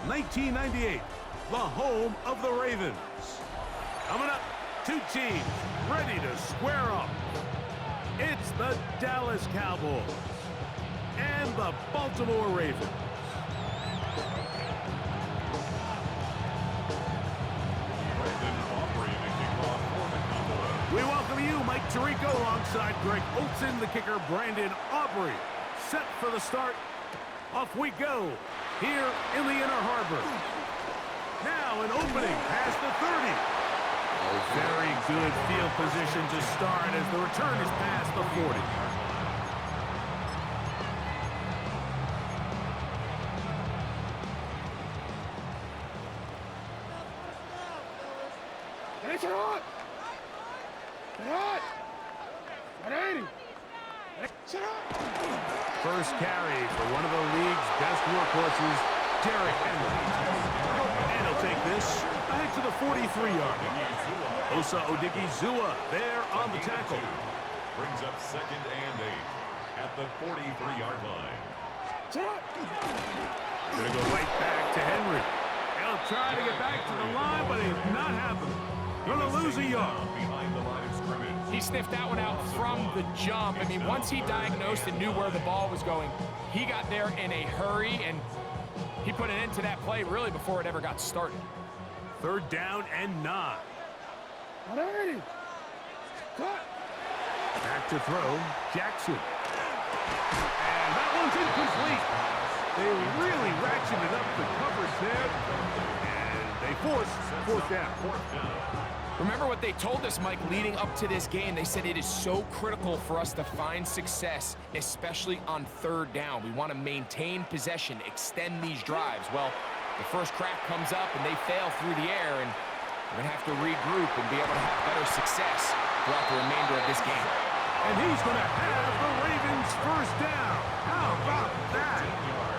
1998, the home of the Ravens. Coming up, two teams ready to square up. It's the Dallas Cowboys and the Baltimore Ravens. We welcome you, Mike Tirico, alongside Greg Olsen, the kicker, Brandon Aubrey. Set for the start. Off we go here in the Inner Harbor. Now an opening past the 30. Very good field position to start as the return is past the 40. It's hot! Hot! 180! First carry for one of the league's best workhorses, Derrick Henry. And he'll take this back to the 43-yard. Osa Odigizua there on the tackle. Brings up 2nd and 8 at the 43-yard line. Going to go right back to Henry. He'll try to get back to the line, but it's not happening. Going to lose a yard. Behind the line of scrimmage. He sniffed that one out from the jump. I mean, once he diagnosed and knew where the ball was going, he got there in a hurry, and he put an end to that play really before it ever got started. 3rd down and 9. 180! Cut! Back to throw, Jackson. And that one's incomplete. They really ratcheted up the coverage there, and they forced 4th down. Remember what they told us, Mike, leading up to this game. They said it is so critical for us to find success, especially on 3rd down. We want to maintain possession, extend these drives. Well, the first crack comes up, and they fail through the air, and we're going to have to regroup and be able to have better success throughout the remainder of this game. And he's going to have the Ravens 1st down. How about that?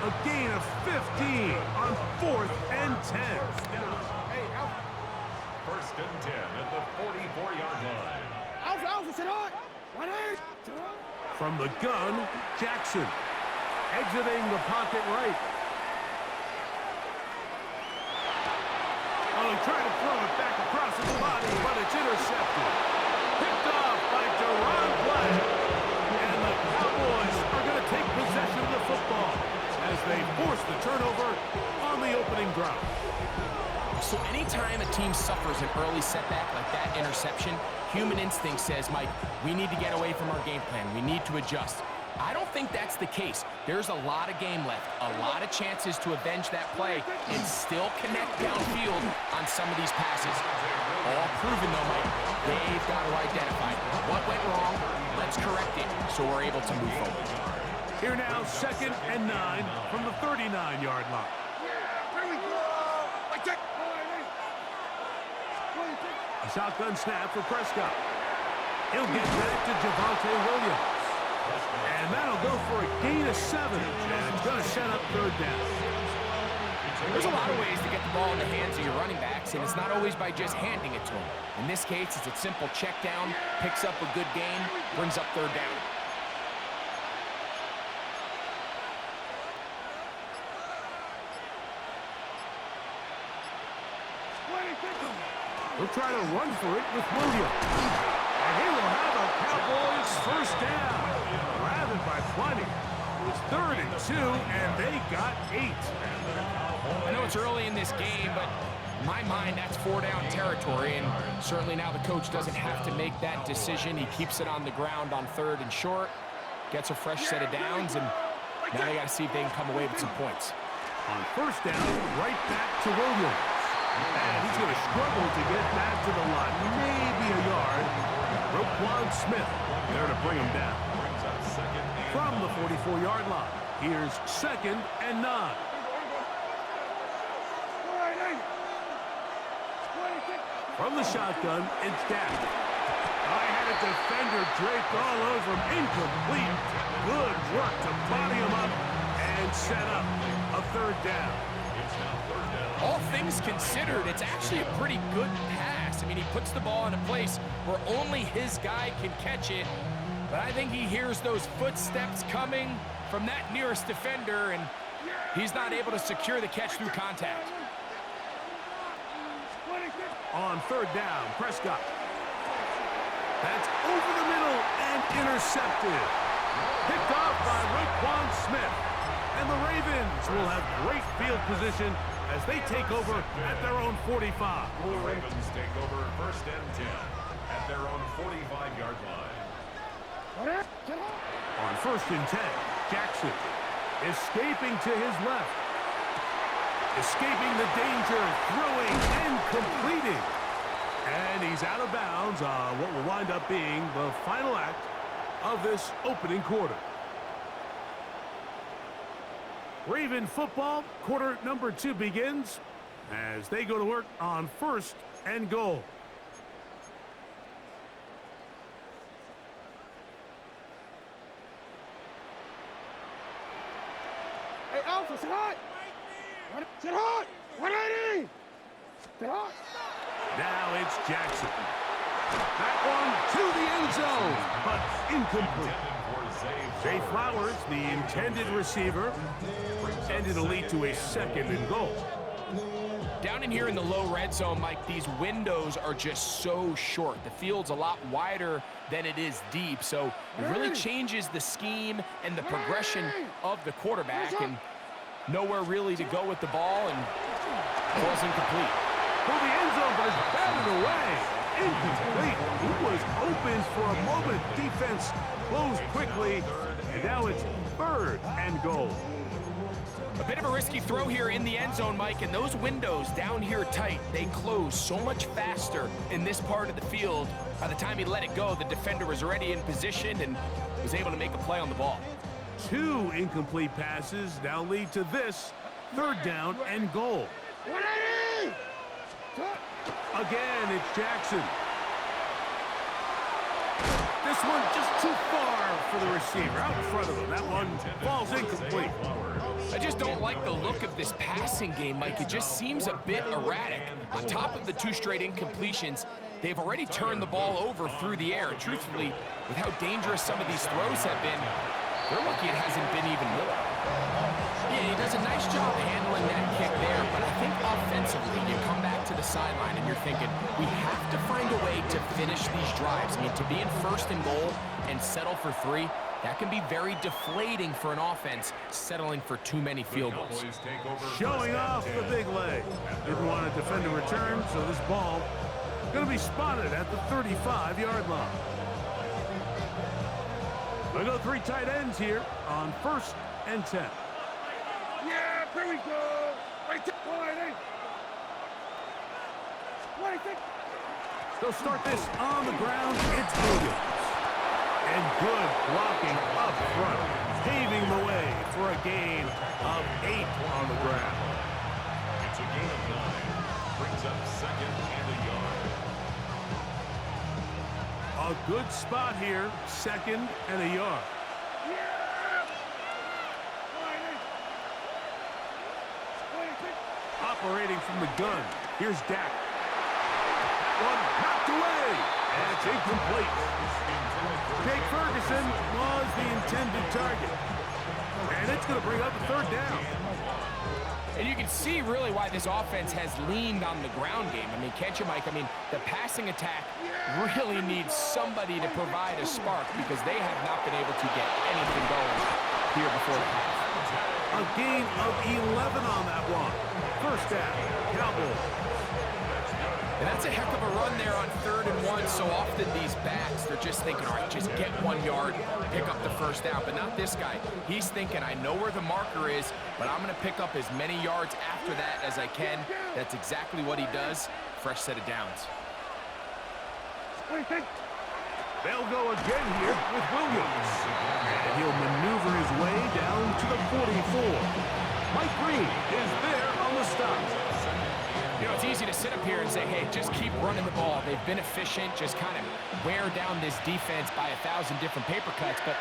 A gain of 15 on 4th and 10. 1st and 10 at the 44-yard line. Alpha, sit on! 180! From the gun, Jackson. Exiting the pocket right. Oh, he tried to throw it back across his body, but it's intercepted. Picked off by Deron Black. And the Cowboys are going to take possession of the football as they force the turnover on the opening drive. So anytime a team suffers an early setback like that interception, human instinct says, Mike, we need to get away from our game plan. We need to adjust. I don't think that's the case. There's a lot of game left, a lot of chances to avenge that play and still connect downfield on some of these passes. All proven, though, Mike, they've got to identify what went wrong, let's correct it so we're able to move forward. Here now, 2nd and 9 from the 39-yard line. A shotgun snap for Prescott. He'll get back to Javonte Williams. And that'll go for a gain of 7. And it's going to set up 3rd down. There's a lot of ways to get the ball in the hands of your running backs, and it's not always by just handing it to them. In this case, it's a simple check down, picks up a good gain, brings up 3rd down. He'll try to run for it with Williams. And he will have a Cowboys 1st down. Ravaged by plenty. It's 3rd and 2, and they got 8. I know it's early in this game, but in my mind, that's 4-down territory, and certainly now the coach doesn't have to make that decision. He keeps it on the ground on 3rd and short, gets a fresh set of downs, and now they got to see if they can come away with some points. On 1st down, right back to Williams. And he's going to struggle to get back to the line. Maybe a yard. Roquan Smith there to bring him down. From the 44-yard line, here's 2nd and 9. From the shotgun, it's Dak. I had a defender draped all over him. Incomplete. Good work to body him up and set up a 3rd down. All things considered, it's actually a pretty good pass. I mean, he puts the ball in a place where only his guy can catch it. But I think he hears those footsteps coming from that nearest defender, and He's not able to secure the catch through contact. On third down, Prescott. That's over the middle and intercepted. Picked off by Roquan Smith. And the Ravens will have great field position as they take over at their own 45. The Ravens take over 1st and 10 at their own 45-yard line. On 1st and 10, Jackson escaping to his left. Escaping the danger, throwing and completing. And he's out of bounds on what will wind up being the final act of this opening quarter. Raven football, quarter number 2 begins as they go to work on 1st and goal. Hey, Alpha, sit hot! Sit hot! 180! Sit hot! Now it's Jackson. That one to the end zone, but incomplete. Jay Flowers, the intended receiver, and it'll lead to a 2nd and goal. Down in here in the low red zone, Mike, these windows are just so short. The field's a lot wider than it is deep, so it really changes the scheme and the progression of the quarterback, and nowhere really to go with the ball, and falls incomplete. For the end zone, but it's batted away. Incomplete. He was open for a moment. Defense closed quickly, and now it's 3rd and goal. A bit of a risky throw here in the end zone, Mike, and those windows down here tight, they close so much faster in this part of the field. By the time he let it go, the defender was already in position and was able to make a play on the ball. 2 incomplete passes now lead to this 3rd down and goal. 180! Again, it's Jackson. This one just too far for the receiver, out in front of him. That one falls incomplete. I just don't like the look of this passing game, Mike. It just seems a bit erratic. On top of the 2 straight incompletions, they've already turned the ball over through the air. And truthfully, with how dangerous some of these throws have been, they're lucky it hasn't been even more. Yeah, he does a nice job handling that kick there, but I think offensively, you come back to the sideline and you're thinking, we have to find a way to finish these drives. I mean, to be in 1st and goal and settle for 3, that can be very deflating for an offense, settling for too many field goals. Showing off the big leg. Didn't want to defend a return, so this ball going to be spotted at the 35-yard line. We go 3 tight ends here on 1st and 10. Yeah, here we go! 180! 180! They'll start this on the ground. It's Williams. And good blocking up front, paving the way for a gain of 8 on the ground. It's a gain of 9. Brings up 2nd and a yard. A good spot here, 2nd and a yard. Operating from the gun, here's Dak. That one knocked away, and it's incomplete. Jake Ferguson was the intended target. And it's going to bring up a 3rd down. And you can see really why this offense has leaned on the ground game. I mean, can't you, Mike? I mean, the passing attack really needs somebody to provide a spark because they have not been able to get anything going here before the half. A gain of 11 on that one. 1st down, Cowboys. And that's a heck of a run there on 3rd and 1. So often these backs, they're just thinking, all right, just get 1 yard, pick up the 1st down. But not this guy. He's thinking, I know where the marker is, but I'm going to pick up as many yards after that as I can. That's exactly what he does. Fresh set of downs. They'll go again here with Williams. And he'll maneuver his way down to the 44. Mike Green is there on the stop. You know, it's easy to sit up here and say, hey, just keep running the ball. They've been efficient, just kind of wear down this defense by 1,000 different paper cuts. But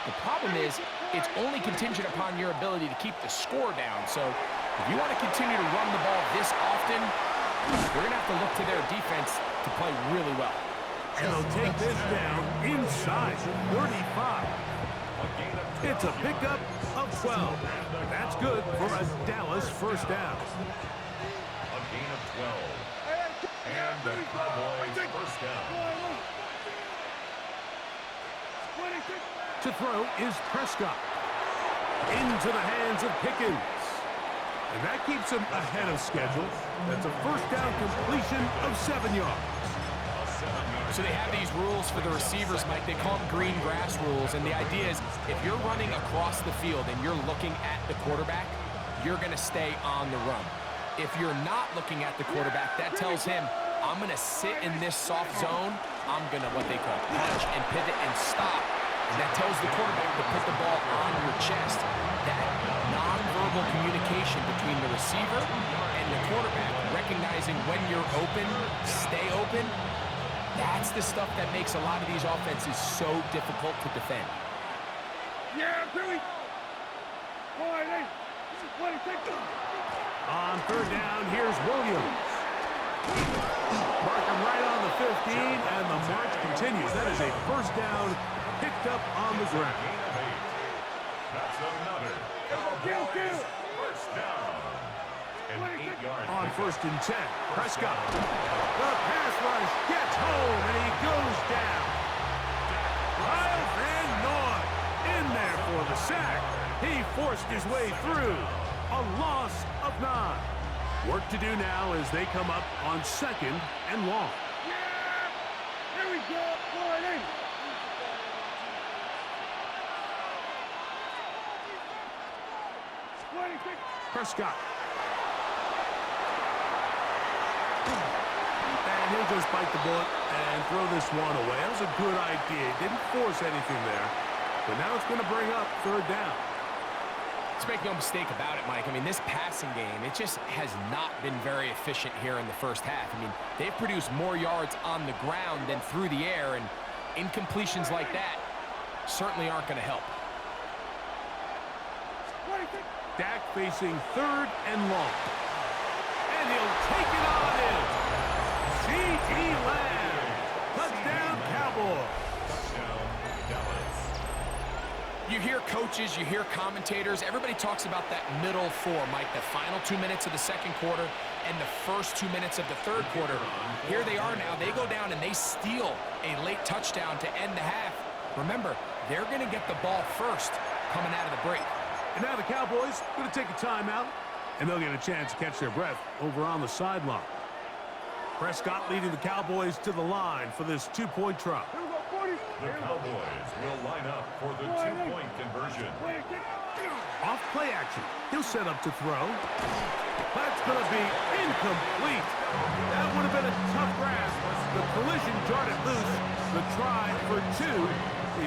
the problem is, it's only contingent upon your ability to keep the score down. So if you want to continue to run the ball this often, you're going to have to look to their defense to play really well. And they'll take this down inside 35. A gain of 12 It's a pickup of 12. That's good for a Dallas first down. A gain of 12. And the Cowboys first down. To throw is Prescott. Into the hands of Pickens. And that keeps him ahead of schedule. That's a first down completion of 7 yards. So they have these rules for the receivers, Mike. They call them green grass rules. And the idea is if you're running across the field and you're looking at the quarterback, you're going to stay on the run. If you're not looking at the quarterback, that tells him, I'm going to sit in this soft zone. I'm going to, what they call, punch and pivot and stop. And that tells the quarterback to put the ball on your chest. That nonverbal communication between the receiver and the quarterback, recognizing when you're open, stay open, that's the stuff that makes a lot of these offenses so difficult to defend. Yeah, Billy. Boy, hey. What a take them. On third down, here's Williams. Mark him right on the 15, and the march continues. That is a first down picked up on the ground. Gain of 8. That's another Cowboys first down. And 8 yards. On first and 10, Prescott. The pass rush gets home, and he goes down. Kyle Van Noy in there for the sack. He forced his way through. A loss of 9. Work to do now as they come up on second and long. Yeah. Here we go. Boy, hey. Prescott. And he'll just bite the bullet and throw this one away. That was a good idea. Didn't force anything there. But now it's going to bring up third down. Let's make no mistake about it, Mike. I mean, this passing game, it just has not been very efficient here in the first half. I mean, they've produced more yards on the ground than through the air, and incompletions like that certainly aren't going to help. Dak facing third and long. And he'll take it on in. C.D. Lamb. Touchdown, Cowboys. Touchdown, Dallas. You hear coaches, you hear commentators, everybody talks about that middle four, Mike, the final 2 minutes of the second quarter and the first 2 minutes of the third quarter. Here they are now. They go down and they steal a late touchdown to end the half. Remember, they're going to get the ball first coming out of the break. And now the Cowboys going to take a timeout, and they'll get a chance to catch their breath over on the sideline. Prescott leading the Cowboys to the line for this two-point try. The Cowboys will line up for the two-point conversion. Off play action. He'll set up to throw. That's going to be incomplete. That would have been a tough grasp. The collision jarred it loose. The try for 2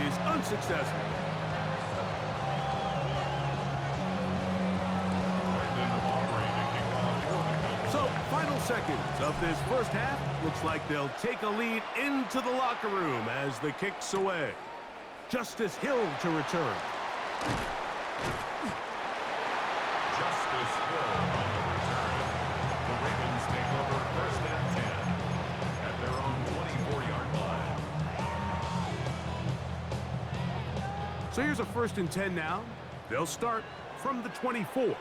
is unsuccessful. So, final seconds of this first half. Looks like they'll take a lead into the locker room as the kick's away. Justice Hill to return. Justice Hill on the return. The Ravens take over first and 10 at their own 24-yard line. So here's a first and 10 now. They'll start from the 24.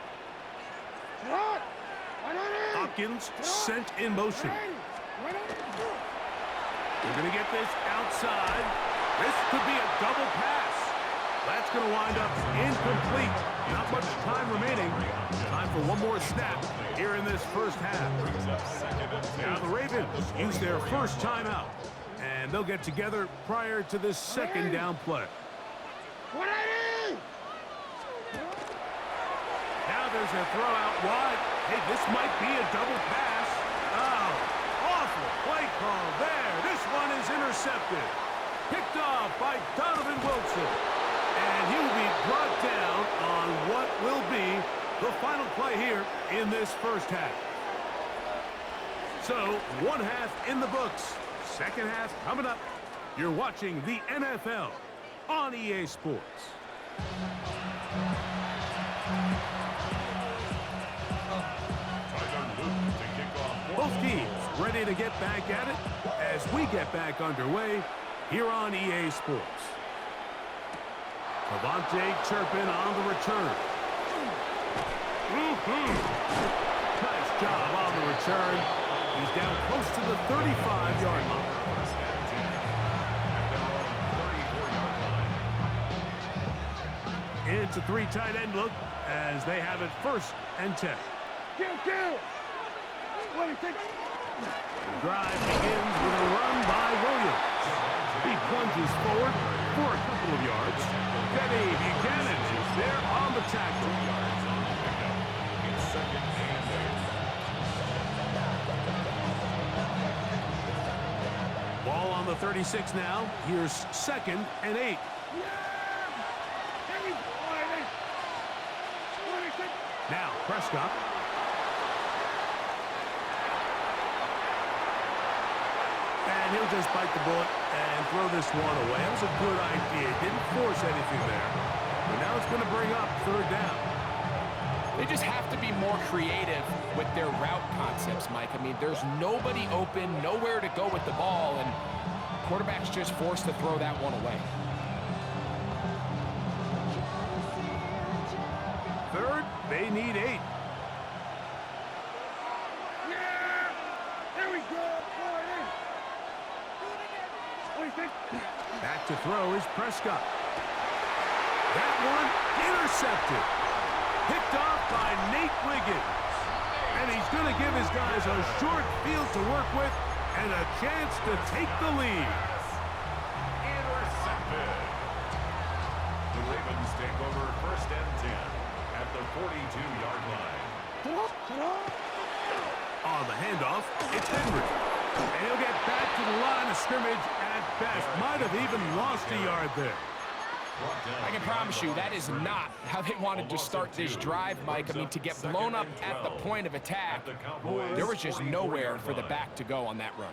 Hopkins sent in motion. We're going to get this outside. This could be a double pass. That's going to wind up incomplete. Not much time remaining. Time for one more snap here in this first half. Now the Ravens use their first timeout, and they'll get together prior to this second down play. Now there's a throw out wide. Hey, this might be a double pass. Oh, awful play call there. This one is intercepted. Picked off by Donovan Wilson. And he will be brought down on what will be the final play here in this first half. So, one half in the books. Second half coming up. You're watching the NFL on EA Sports. Both teams ready to get back at it as we get back underway here on EA Sports. Devontae Turpin on the return. Nice job on the return. He's down close to the 35-yard line. First and 10 at their own 34-yard line. It's a three tight end look as they have it first and 10. Kill. What do you think? The drive begins with a run by Williams. He plunges forward for a couple of yards. Kenny Buchanan is there on the tackle. Yards on the pickup. It's second and 8. Ball on the 36 now. Here's second and 8. Now Prescott. And he'll just bite the bullet and throw this one away. That was a good idea. Didn't force anything there. But now it's going to bring up third down. They just have to be more creative with their route concepts, Mike. I mean, there's nobody open, nowhere to go with the ball, and quarterback's just forced to throw that one away. Third, they need 8. There we go. What do you think? Back to throw is Prescott. That one intercepted. Picked off by Nate Wiggins. And he's going to give his guys a short field to work with and a chance to take the lead. Intercepted. The Ravens take over first and 10 at the 42-yard line. On the handoff, it's Henry. And he'll get back to the line of scrimmage at best. Might have even lost a yard there. I can promise you that is not how they wanted to start this drive, Mike. I mean, to get blown up at the point of attack, there was just nowhere for the back to go on that run.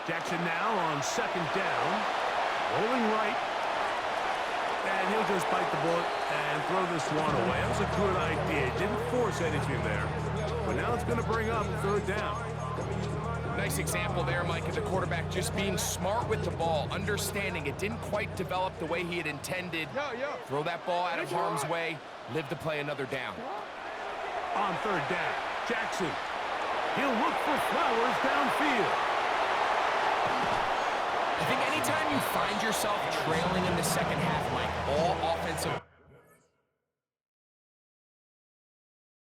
Jackson now on second down. Rolling right. And he'll just bite the bullet and throw this one away. That was a good idea. Didn't force anything there. But now it's going to bring up third down. Nice example there, Mike, of the quarterback just being smart with the ball, understanding it didn't quite develop the way he had intended. Throw that ball out of harm's way, live to play another down. On third down, Jackson. He'll look for Flowers downfield. I think anytime you find yourself trailing in the second half, Mike, all offensive